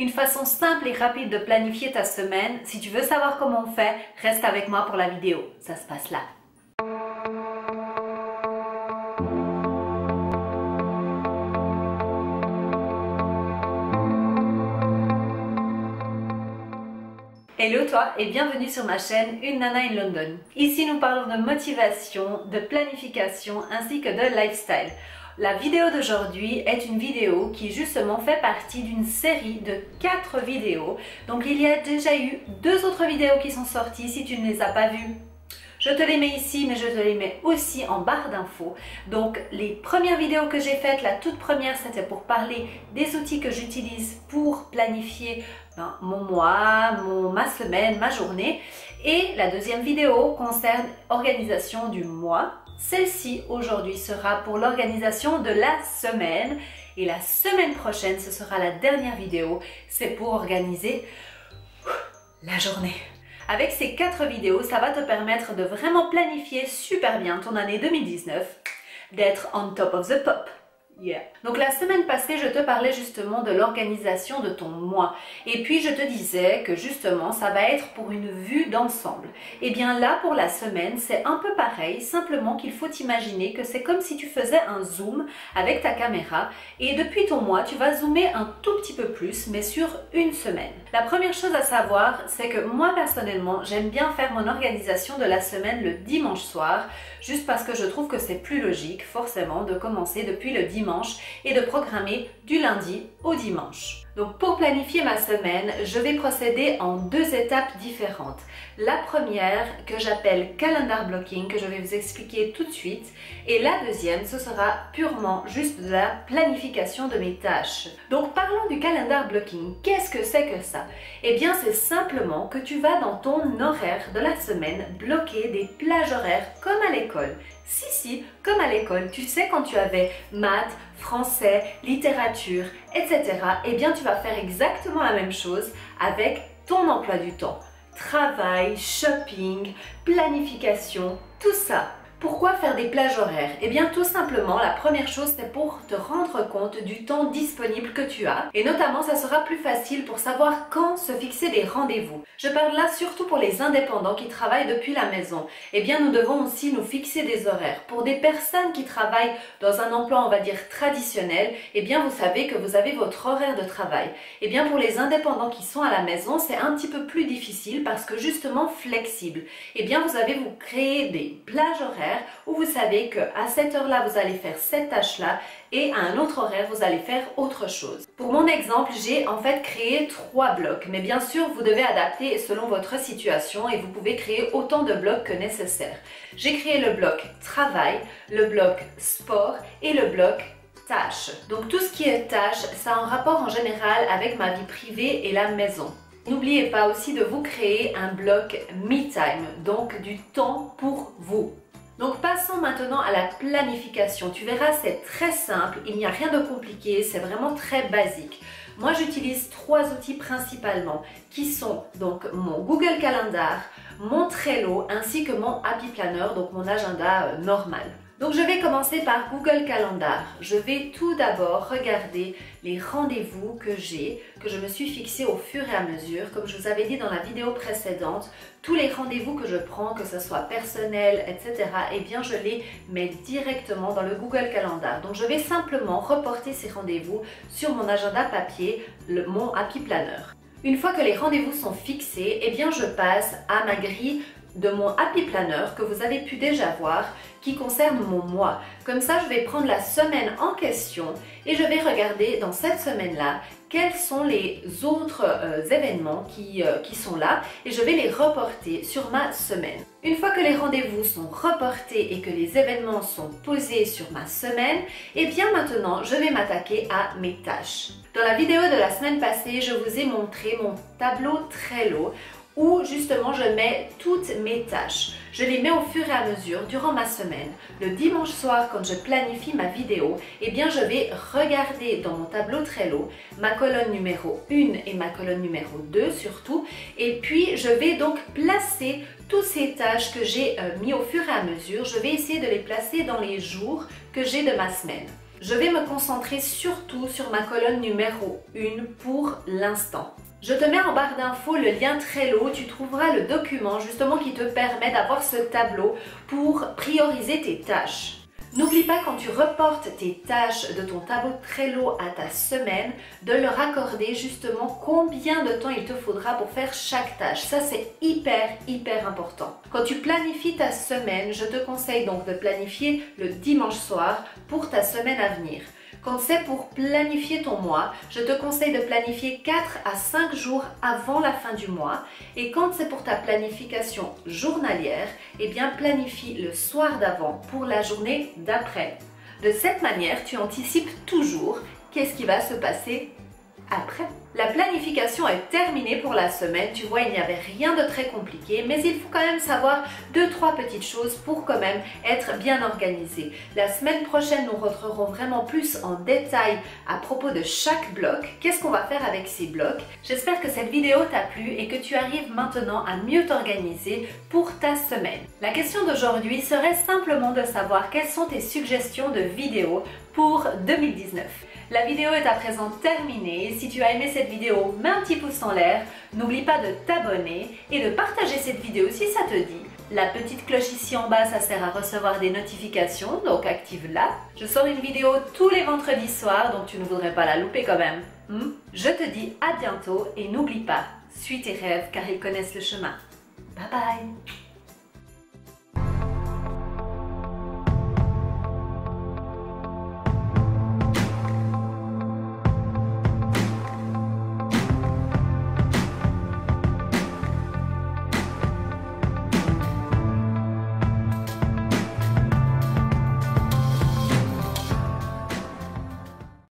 Une façon simple et rapide de planifier ta semaine. Si tu veux savoir comment on fait, reste avec moi pour la vidéo. Ça se passe là. Hello toi et bienvenue sur ma chaîne Une Nana in London. Ici nous parlons de motivation, de planification ainsi que de lifestyle. La vidéo d'aujourd'hui est une vidéo qui justement fait partie d'une série de 4 vidéos. Donc il y a déjà eu 2 autres vidéos qui sont sorties. Si tu ne les as pas vues, je te les mets ici, mais je te les mets aussi en barre d'infos. Donc les premières vidéos que j'ai faites, la toute première, c'était pour parler des outils que j'utilise pour planifier mon mois, ma semaine, ma journée. Et la deuxième vidéo concerne organisation du mois. Celle-ci aujourd'hui sera pour l'organisation de la semaine. Et la semaine prochaine, ce sera la dernière vidéo. C'est pour organiser la journée. Avec ces 4 vidéos, ça va te permettre de vraiment planifier super bien ton année 2019, d'être on top of the pop. Yeah. Donc la semaine passée, je te parlais justement de l'organisation de ton mois. Et puis je te disais que justement, ça va être pour une vue d'ensemble. Et bien là, pour la semaine, c'est un peu pareil, simplement qu'il faut imaginer que c'est comme si tu faisais un zoom avec ta caméra. Et depuis ton mois, tu vas zoomer un tout petit peu plus, mais sur une semaine. La première chose à savoir, c'est que moi personnellement, j'aime bien faire mon organisation de la semaine le dimanche soir, juste parce que je trouve que c'est plus logique, forcément, de commencer depuis le dimanche et de programmer du lundi au dimanche. Donc pour planifier ma semaine, je vais procéder en 2 étapes différentes. La première que j'appelle calendar blocking, que je vais vous expliquer tout de suite, et la deuxième, ce sera purement juste de la planification de mes tâches. Donc parlons du calendar blocking. Qu'est-ce que c'est que ça? Eh bien c'est simplement que tu vas dans ton horaire de la semaine bloquer des plages horaires comme à l'école. Si, comme à l'école, tu sais quand tu avais maths, français, littérature, etc. Eh bien tu vas faire exactement la même chose avec ton emploi du temps. Travail, shopping, planification, tout ça. Pourquoi faire des plages horaires? Eh bien tout simplement, la première chose c'est pour te rendre compte du temps disponible que tu as. Et notamment ça sera plus facile pour savoir quand se fixer des rendez-vous. Je parle là surtout pour les indépendants qui travaillent depuis la maison. Eh bien nous devons aussi nous fixer des horaires. Pour des personnes qui travaillent dans un emploi on va dire traditionnel, eh bien vous savez que vous avez votre horaire de travail. Eh bien pour les indépendants qui sont à la maison, c'est un petit peu plus difficile parce que justement flexible. Eh bien vous avez vous créer des plages horaires où vous savez qu'à cette heure-là, vous allez faire cette tâche-là et à un autre horaire, vous allez faire autre chose. Pour mon exemple, j'ai en fait créé 3 blocs, mais bien sûr, vous devez adapter selon votre situation et vous pouvez créer autant de blocs que nécessaire. J'ai créé le bloc travail, le bloc sport et le bloc tâches. Donc tout ce qui est tâches, ça a un rapport en général avec ma vie privée et la maison. N'oubliez pas aussi de vous créer un bloc me time, donc du temps pour vous. Donc passons maintenant à la planification. Tu verras, c'est très simple, il n'y a rien de compliqué, c'est vraiment très basique. Moi, j'utilise 3 outils principalement qui sont donc mon Google Calendar, mon Trello ainsi que mon Happy Planner, donc mon agenda normal. Donc je vais commencer par Google Calendar. Je vais tout d'abord regarder les rendez-vous que je me suis fixé au fur et à mesure. Comme je vous avais dit dans la vidéo précédente, tous les rendez-vous que je prends, que ce soit personnel, etc., eh bien je les mets directement dans le Google Calendar. Donc je vais simplement reporter ces rendez-vous sur mon agenda papier, mon Happy Planner. Une fois que les rendez-vous sont fixés, eh bien je passe à ma grille de mon Happy Planner que vous avez pu déjà voir qui concerne mon mois. Comme ça, je vais prendre la semaine en question et je vais regarder dans cette semaine-là quels sont les autres événements qui sont là et je vais les reporter sur ma semaine. Une fois que les rendez-vous sont reportés et que les événements sont posés sur ma semaine, et bien maintenant, je vais m'attaquer à mes tâches. Dans la vidéo de la semaine passée, je vous ai montré mon tableau Trello où justement je mets toutes mes tâches. Je les mets au fur et à mesure durant ma semaine. Le dimanche soir, quand je planifie ma vidéo, eh bien je vais regarder dans mon tableau Trello ma colonne numéro 1 et ma colonne numéro 2 surtout. Et puis je vais donc placer toutes ces tâches que j'ai mis au fur et à mesure. Je vais essayer de les placer dans les jours que j'ai de ma semaine. Je vais me concentrer surtout sur ma colonne numéro 1 pour l'instant. Je te mets en barre d'infos le lien Trello, tu trouveras le document justement qui te permet d'avoir ce tableau pour prioriser tes tâches. N'oublie pas quand tu reportes tes tâches de ton tableau Trello à ta semaine, de leur accorder justement combien de temps il te faudra pour faire chaque tâche. Ça c'est hyper important. Quand tu planifies ta semaine, je te conseille donc de planifier le dimanche soir pour ta semaine à venir. Quand c'est pour planifier ton mois, je te conseille de planifier 4 à 5 jours avant la fin du mois. Et quand c'est pour ta planification journalière, eh bien planifie le soir d'avant pour la journée d'après. De cette manière, tu anticipes toujours qu'est-ce qui va se passer après. La planification est terminée pour la semaine. Tu vois, il n'y avait rien de très compliqué, mais il faut quand même savoir 2-3 petites choses pour quand même être bien organisé. La semaine prochaine, nous rentrerons vraiment plus en détail à propos de chaque bloc. Qu'est-ce qu'on va faire avec ces blocs? J'espère que cette vidéo t'a plu et que tu arrives maintenant à mieux t'organiser pour ta semaine. La question d'aujourd'hui serait simplement de savoir quelles sont tes suggestions de vidéos pour 2019. La vidéo est à présent terminée. Si tu as aimé cette vidéo, mets un petit pouce en l'air. N'oublie pas de t'abonner et de partager cette vidéo si ça te dit. La petite cloche ici en bas, ça sert à recevoir des notifications, donc active-la. Je sors une vidéo tous les vendredis soirs, donc tu ne voudrais pas la louper quand même. Je te dis à bientôt et n'oublie pas, suis tes rêves car ils connaissent le chemin. Bye bye!